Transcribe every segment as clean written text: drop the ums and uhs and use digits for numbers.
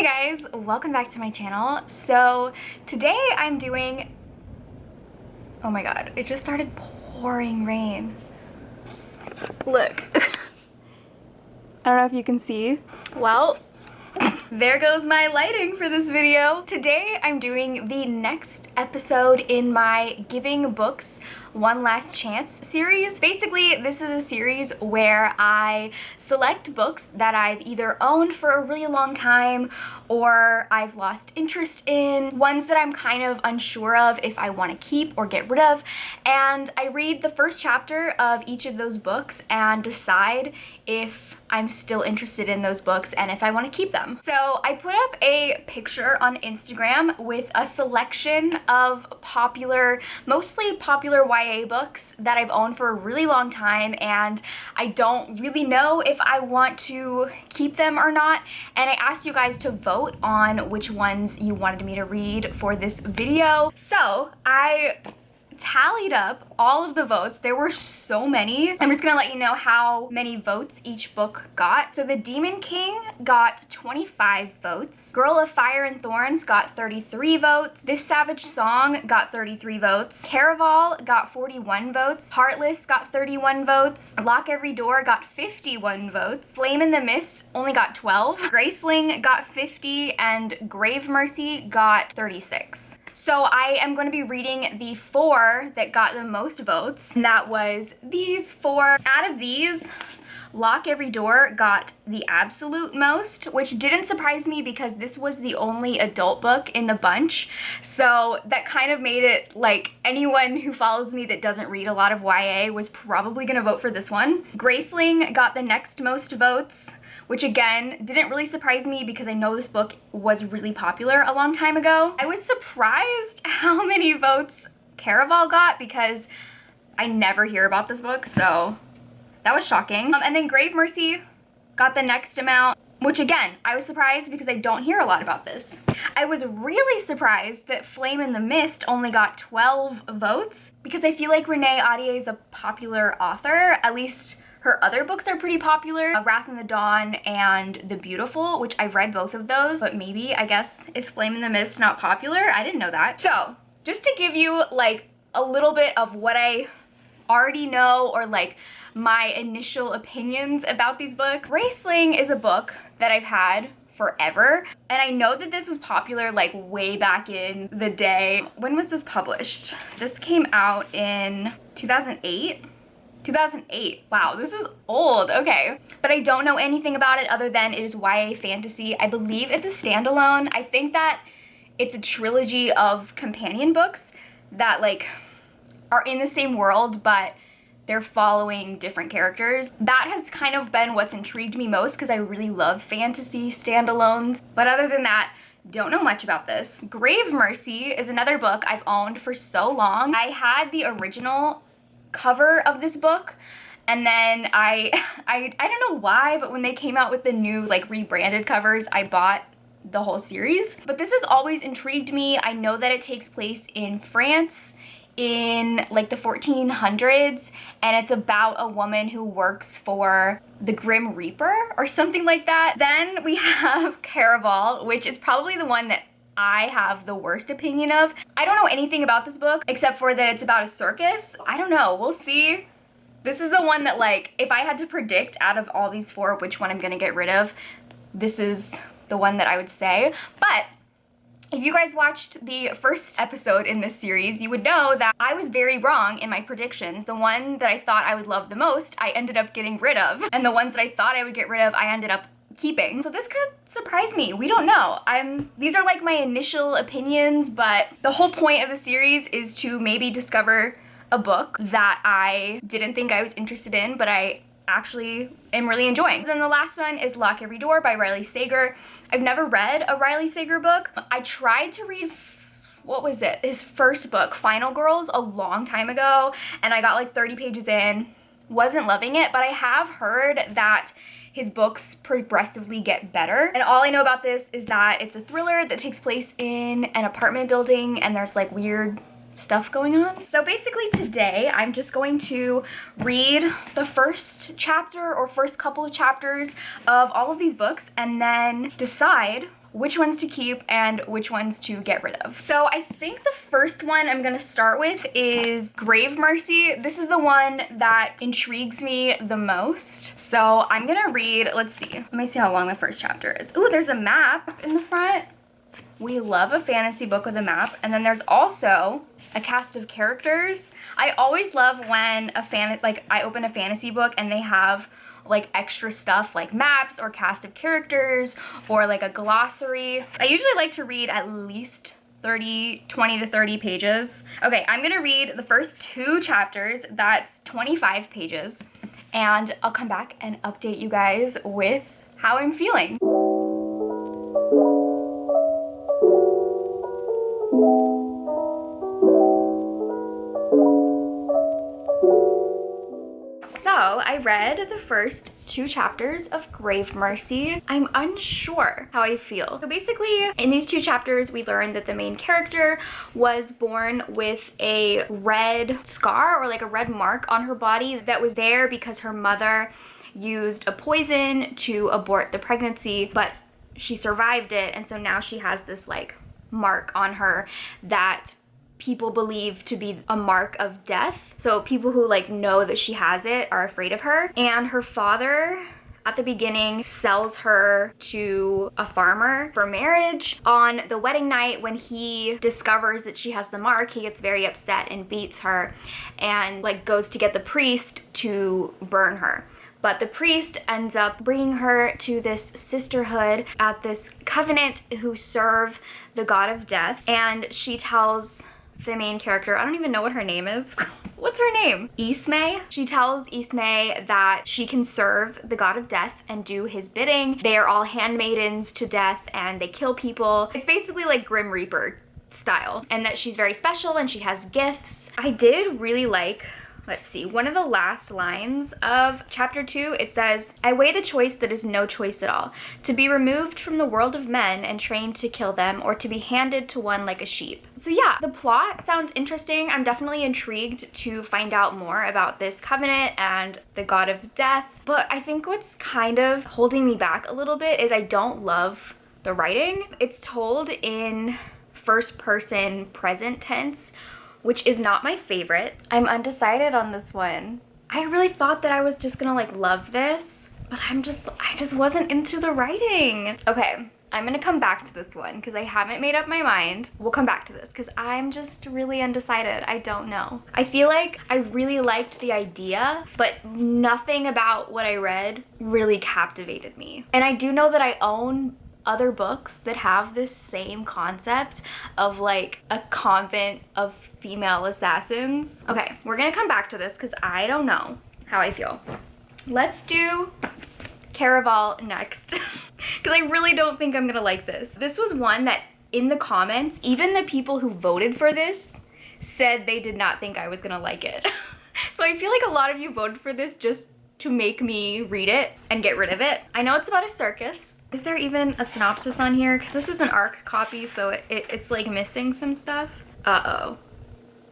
Hey guys, welcome back to my channel. So today I'm doing, oh my god, it just started pouring rain. Look. I don't know if you can see. Well, there goes my lighting for this video. Today I'm doing the next episode in my Giving Books One Last Chance series. Basically, this is a series where I select books that I've either owned for a really long time or I've lost interest in, ones that I'm kind of unsure of if I want to keep or get rid of, and I read the first chapter of each of those books and decide if I'm still interested in those books and if I want to keep them. So I put up a picture on Instagram with a selection of mostly popular YA books that I've owned for a really long time, and I don't really know if I want to keep them or not, and I asked you guys to vote on which ones you wanted me to read for this video. So I tallied up all of the votes. There were so many. I'm just gonna let you know how many votes each book got. So The Demon King got 25 votes. Girl of Fire and Thorns got 33 votes. This Savage Song got 33 votes. Caraval got 41 votes. Heartless got 31 votes. Lock Every Door got 51 votes. Flame in the Mist only got 12. Graceling got 50 and Grave Mercy got 36. So I am going to be reading the 4 that got the most votes, and that was these 4. Out of these, Lock Every Door got the absolute most, which didn't surprise me because this was the only adult book in the bunch. So that kind of made it like anyone who follows me that doesn't read a lot of YA was probably going to vote for this one. Graceling got the next most votes, which again didn't really surprise me because I know this book was really popular a long time ago. I was surprised how many votes Caraval got because I never hear about this book, so that was shocking. And then Grave Mercy got the next amount, which again, I was surprised because I don't hear a lot about this. I was really surprised that Flame in the Mist only got 12 votes because I feel like Renee Ahdieh is a popular author, at least her other books are pretty popular, Wrath in the Dawn and The Beautiful, which I've read both of those, but maybe, I guess, is Flame in the Mist not popular? I didn't know that. So, just to give you like a little bit of what I already know or like my initial opinions about these books, Graceling is a book that I've had forever, and I know that this was popular like way back in the day. When was this published? This came out in 2008? 2008. Wow, this is old. Okay. But I don't know anything about it other than it is YA fantasy. I believe it's a standalone. I think that it's a trilogy of companion books that like are in the same world, but they're following different characters. That has kind of been what's intrigued me most because I really love fantasy standalones. But other than that, don't know much about this. Grave Mercy is another book I've owned for so long. I had the original cover of this book, and then I don't know why, but when they came out with the new like rebranded covers, I bought the whole series. But this has always intrigued me. I know that it takes place in France in like the 1400s, and it's about a woman who works for the Grim Reaper or something like that. Then we have Caraval, which is probably the one that I have the worst opinion of. I don't know anything about this book except for that it's about a circus. I don't know, we'll see. This is the one that like, if I had to predict out of all these 4 which one I'm gonna get rid of, this is the one that I would say. But if you guys watched the first episode in this series, you would know that I was very wrong in my predictions. The one that I thought I would love the most, I ended up getting rid of. And the ones that I thought I would get rid of, I ended up keeping. So this could surprise me. We don't know. These are like my initial opinions, but the whole point of the series is to maybe discover a book that I didn't think I was interested in, but I actually am really enjoying. Then the last one is Lock Every Door by Riley Sager. I've never read a Riley Sager book. I tried to read, what was it? His first book, Final Girls, a long time ago, and I got like 30 pages in. Wasn't loving it, but I have heard that his books progressively get better. And all I know about this is that it's a thriller that takes place in an apartment building and there's like weird stuff going on. So basically today I'm just going to read the first chapter or first couple of chapters of all of these books and then decide which ones to keep and which ones to get rid of. So I think the first one I'm gonna start with is Grave Mercy. This is the one that intrigues me the most. So I'm gonna read, let's see. Let me see how long the first chapter is. Ooh, there's a map in the front. We love a fantasy book with a map. And then there's also a cast of characters. I always love when I open a fantasy book and they have like extra stuff like maps or cast of characters or like a glossary. I usually like to read at least 20 to 30 pages. Okay, I'm gonna read the first 2 chapters. That's 25 pages. And I'll come back and update you guys with how I'm feeling. So I read the first 2 chapters of Grave Mercy. I'm unsure how I feel. So basically in these 2 chapters, we learned that the main character was born with a red scar or like a red mark on her body that was there because her mother used a poison to abort the pregnancy, but she survived it. And so now she has this like mark on her that people believe to be a mark of death. So people who like know that she has it are afraid of her. And her father at the beginning sells her to a farmer for marriage. On the wedding night, when he discovers that she has the mark, he gets very upset and beats her and like goes to get the priest to burn her. But the priest ends up bringing her to this sisterhood at this covenant who serve the god of death. And she tells the main character, I don't even know what her name is. What's her name? Ismay. She tells Ismay that she can serve the god of death and do his bidding. They are all handmaidens to death and they kill people. It's basically like Grim Reaper style, and that she's very special and she has gifts. I did really like, let's see, one of the last lines of chapter 2, it says, I weigh the choice that is no choice at all, to be removed from the world of men and trained to kill them, or to be handed to one like a sheep. So yeah, the plot sounds interesting. I'm definitely intrigued to find out more about this covenant and the god of death. But I think what's kind of holding me back a little bit is I don't love the writing. It's told in first person present tense, which is not my favorite. I'm undecided on this one. I really thought that I was just gonna like love this, but I just wasn't into the writing. Okay, I'm gonna come back to this one because I haven't made up my mind. We'll come back to this because I'm just really undecided. I don't know. I feel like I really liked the idea, but nothing about what I read really captivated me. And I do know that I own other books that have this same concept of like a convent of female assassins. Okay, we're gonna come back to this because I don't know how I feel. Let's do Caraval next because I really don't think I'm gonna like this. This was one that in the comments, even the people who voted for this said they did not think I was gonna like it. So I feel like a lot of you voted for this just to make me read it and get rid of it. I know it's about a circus. Is there even a synopsis on here? Because this is an ARC copy, so it's like missing some stuff. Uh-oh.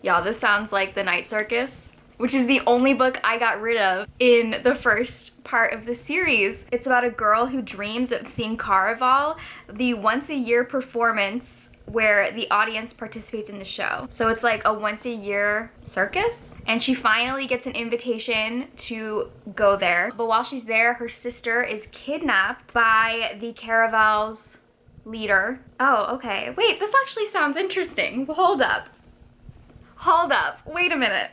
Y'all, this sounds like The Night Circus, which is the only book I got rid of in the first part of the series. It's about a girl who dreams of seeing Caraval, the once-a-year performance where the audience participates in the show. So it's like a once-a-year circus, and she finally gets an invitation to go there. But while she's there, her sister is kidnapped by the Caraval's leader. Oh, okay. Wait, this actually sounds interesting. Hold up. Hold up. Wait a minute.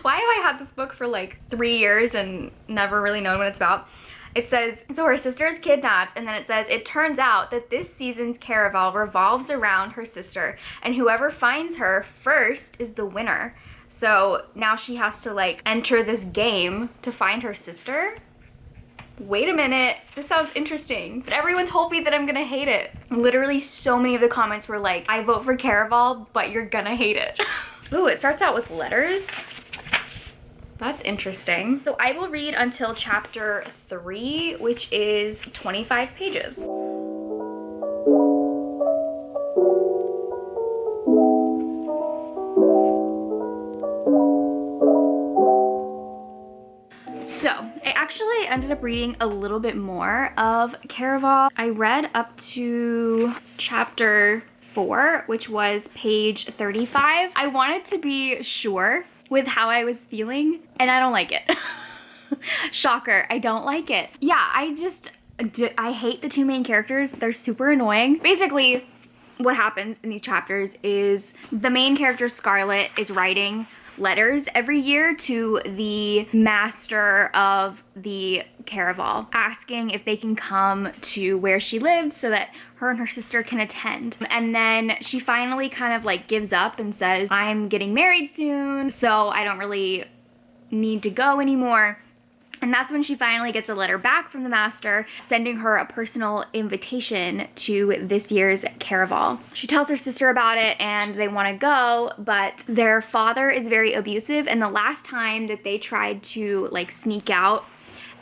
Why have I had this book for like 3 years and never really known what it's about? It says, so her sister is kidnapped, and then it says, it turns out that this season's Caraval revolves around her sister, and whoever finds her first is the winner. So now she has to like enter this game to find her sister. Wait a minute, this sounds interesting, but everyone told me that I'm gonna hate it. Literally so many of the comments were like, I vote for Caraval, but you're gonna hate it. Ooh, it starts out with letters. That's interesting. So I will read until chapter 3, which is 25 pages. So I actually ended up reading a little bit more of Caraval. I read up to chapter 4, which was page 35. I wanted to be sure with how I was feeling, and I don't like it. Shocker, I don't like it. Yeah, I hate the two main characters. They're super annoying. Basically, what happens in these chapters is the main character, Scarlett, is writing letters every year to the master of the Caraval, asking if they can come to where she lives so that her and her sister can attend. And then she finally kind of like gives up and says, I'm getting married soon, so I don't really need to go anymore. And that's when she finally gets a letter back from the master sending her a personal invitation to this year's Caraval. She tells her sister about it and they want to go, but their father is very abusive, and the last time that they tried to like sneak out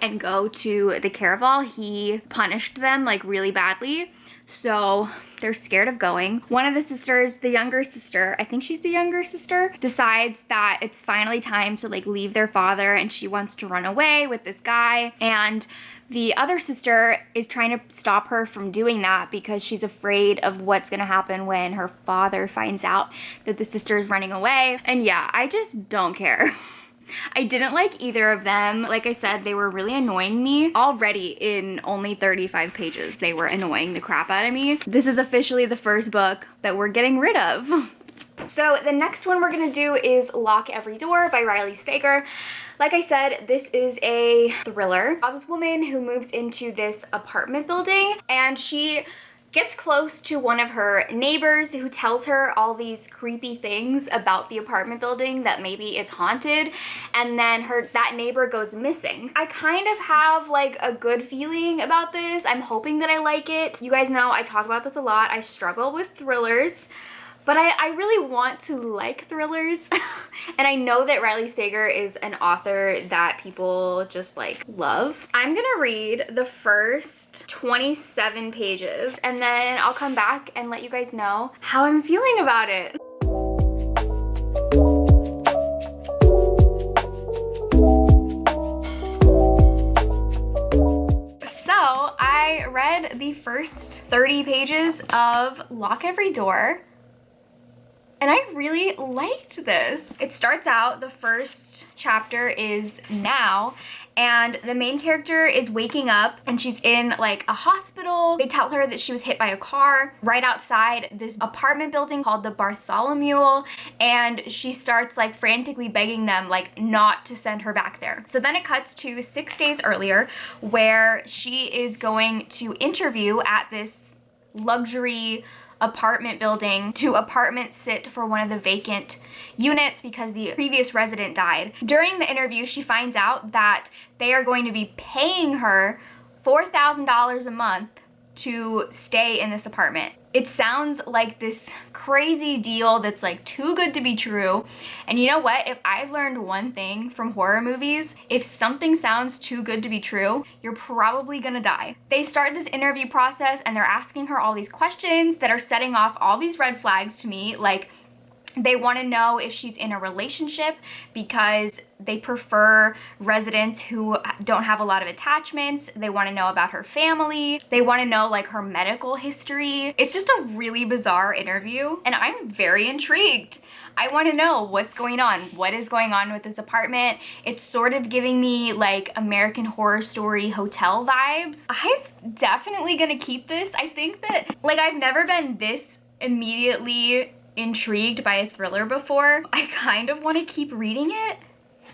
and go to the Caraval, he punished them like really badly. So they're scared of going. One of the sisters, the younger sister, I think she's the younger sister, decides that it's finally time to like leave their father, and she wants to run away with this guy. And the other sister is trying to stop her from doing that because she's afraid of what's gonna happen when her father finds out that the sister is running away. And yeah, I just don't care. I didn't like either of them. Like I said, they were really annoying me. Already in only 35 pages, they were annoying the crap out of me. This is officially the first book that we're getting rid of. So the next one we're gonna do is Lock Every Door by Riley Sager. Like I said, this is a thriller of this woman who moves into this apartment building, and she gets close to one of her neighbors who tells her all these creepy things about the apartment building, that maybe it's haunted, and then that neighbor goes missing. I kind of have like a good feeling about this. I'm hoping that I like it. You guys know I talk about this a lot. I struggle with thrillers, but I really want to like thrillers. And I know that Riley Sager is an author that people just like love. I'm gonna read the first 27 pages and then I'll come back and let you guys know how I'm feeling about it. So I read the first 30 pages of Lock Every Door, and I really liked this. It starts out, the first chapter is now, and the main character is waking up and she's in like a hospital. They tell her that she was hit by a car right outside this apartment building called the Bartholomew, and she starts like frantically begging them like not to send her back there. So then it cuts to 6 days earlier where she is going to interview at this luxury apartment building to apartment sit for one of the vacant units because the previous resident died. During the interview, she finds out that they are going to be paying her $4,000 a month to stay in this apartment. It sounds like this crazy deal that's like too good to be true. And you know what? If I've learned one thing from horror movies, if something sounds too good to be true, you're probably gonna die. They start this interview process and they're asking her all these questions that are setting off all these red flags to me. Like, they want to know if she's in a relationship because they prefer residents who don't have a lot of attachments. They want to know about her family. They want to know like her medical history. It's just a really bizarre interview and I'm very intrigued. I want to know what's going on. What is going on with this apartment? It's sort of giving me like American Horror Story hotel vibes. I'm definitely gonna keep this. I think that like I've never been this immediately intrigued by a thriller before. I kind of want to keep reading it,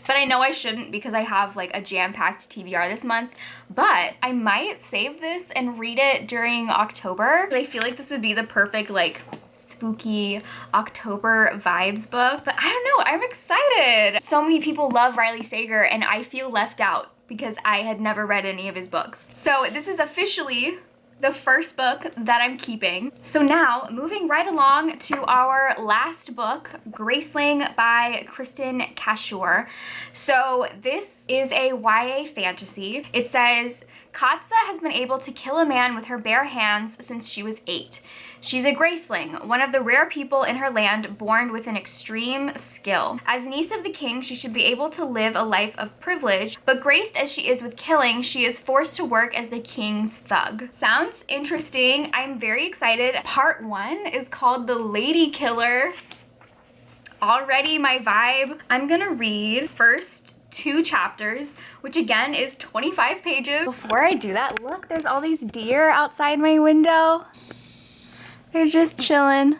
but I know I shouldn't because I have like a jam-packed TBR this month, but I might save this and read it during October. I feel like this would be the perfect like spooky October vibes book, but I don't know, I'm excited. So many people love Riley Sager and I feel left out because I had never read any of his books. So this is officially the first book that I'm keeping. So now, moving right along to our last book, Graceling by Kristen Cashore. So this is a YA fantasy. It says, Katsa has been able to kill a man with her bare hands since she was 8. She's a Graceling, one of the rare people in her land born with an extreme skill. As niece of the king, she should be able to live a life of privilege, but graced as she is with killing, she is forced to work as the king's thug. Sounds interesting. I'm very excited. Part 1 is called The Lady Killer. Already my vibe. I'm gonna read first 2 chapters, which again is 25 pages. Before I do that, look, there's all these deer outside my window. They're just chilling.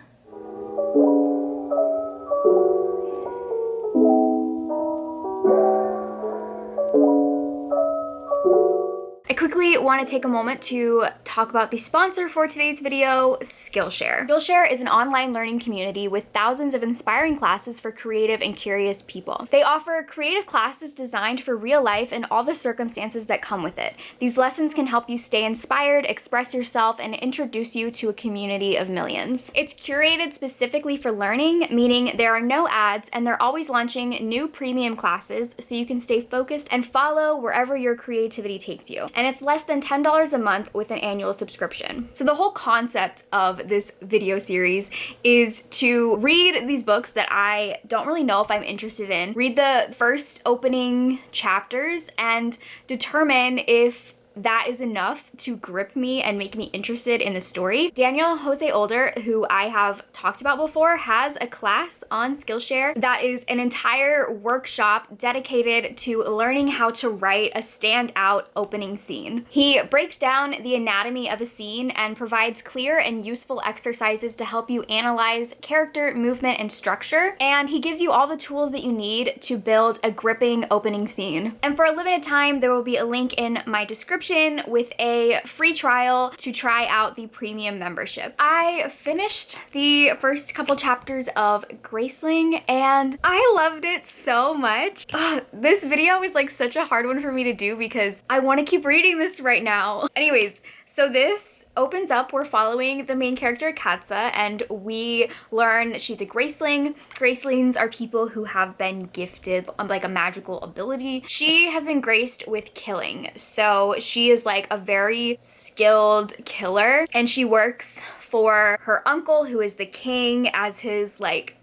I quickly want to take a moment to talk about the sponsor for today's video, Skillshare. Skillshare is an online learning community with thousands of inspiring classes for creative and curious people. They offer creative classes designed for real life and all the circumstances that come with it. These lessons can help you stay inspired, express yourself, and introduce you to a community of millions. It's curated specifically for learning, meaning there are no ads, and they're always launching new premium classes so you can stay focused and follow wherever your creativity takes you. And it's less than $10 a month with an annual subscription. So the whole concept of this video series is to read these books that I don't really know if I'm interested in, read the first opening chapters, and determine if that is enough to grip me and make me interested in the story. Daniel Jose Older, who I have talked about before, has a class on Skillshare that is an entire workshop dedicated to learning how to write a standout opening scene. He breaks down the anatomy of a scene and provides clear and useful exercises to help you analyze character, movement, and structure. And he gives you all the tools that you need to build a gripping opening scene. And for a limited time, there will be a link in my description with a free trial to try out the premium membership. I finished the first couple chapters of Graceling and I loved it so much. This video is like such a hard one for me to do because I want to keep reading this right now. Anyways, so this opens up, we're following the main character Katza, and we learn that she's a Graceling. Gracelings are people who have been gifted like a magical ability. She has been graced with killing, so she is like a very skilled killer, and she works for her uncle, who is the king, as his like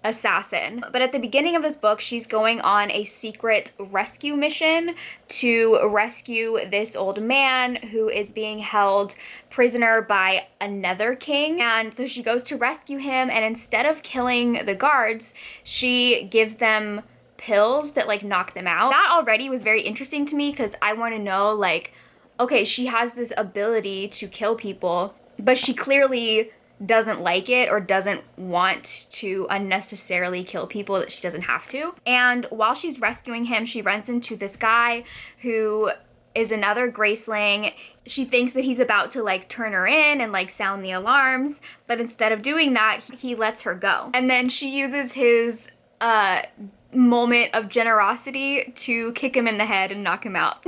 assassin. But at the beginning of this book, she's going on a secret rescue mission to rescue this old man who is being held prisoner by another king. And so she goes to rescue him, and instead of killing the guards, she gives them pills that like knock them out. That already was very interesting to me because I want to know, like, okay, she has this ability to kill people, but she clearly doesn't like it or doesn't want to unnecessarily kill people that she doesn't have to. And while she's rescuing him, she runs into this guy who is another Graceling. She thinks that he's about to like turn her in and like sound the alarms, but instead of doing that, he lets her go. And then she uses his moment of generosity to kick him in the head and knock him out.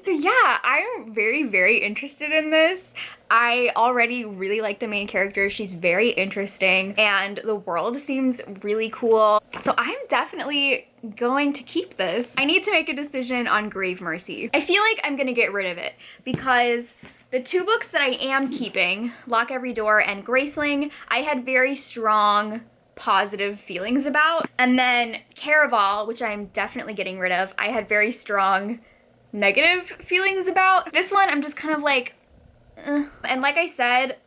Yeah, I'm very, very interested in this. I already really like the main character. She's very interesting and the world seems really cool. So I'm definitely going to keep this. I need to make a decision on Grave Mercy. I feel like I'm gonna get rid of it because the 2 books that I am keeping, Lock Every Door and Graceling, I had very strong positive feelings about. And then Caraval, which I'm definitely getting rid of, I had very strong negative feelings about. This one I'm just kind of like, And like I said,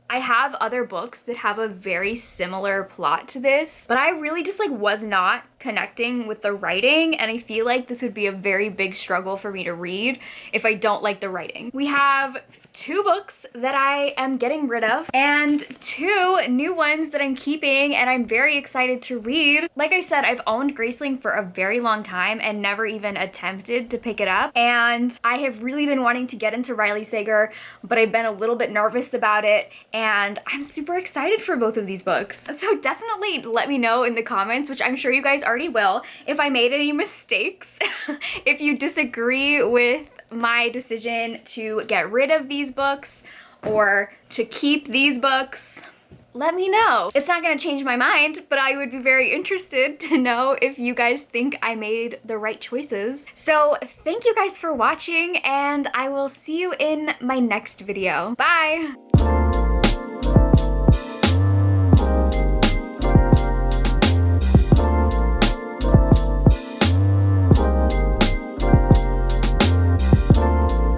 I have other books that have a very similar plot to this, but I really just like was not connecting with the writing, and I feel like this would be a very big struggle for me to read if I don't like the writing. We have 2 books that I am getting rid of and 2 new ones that I'm keeping and I'm very excited to read. Like I said, I've owned Graceling for a very long time and never even attempted to pick it up, and I have really been wanting to get into Riley Sager, but I've been a little bit nervous about it, and I'm super excited for both of these books. So definitely let me know in the comments, which I'm sure you guys already will, if I made any mistakes, if you disagree with my decision to get rid of these books or to keep these books. Let me know. It's not gonna change my mind, but I would be very interested to know if you guys think I made the right choices. So thank you guys for watching, and I will see you in my next video. Bye!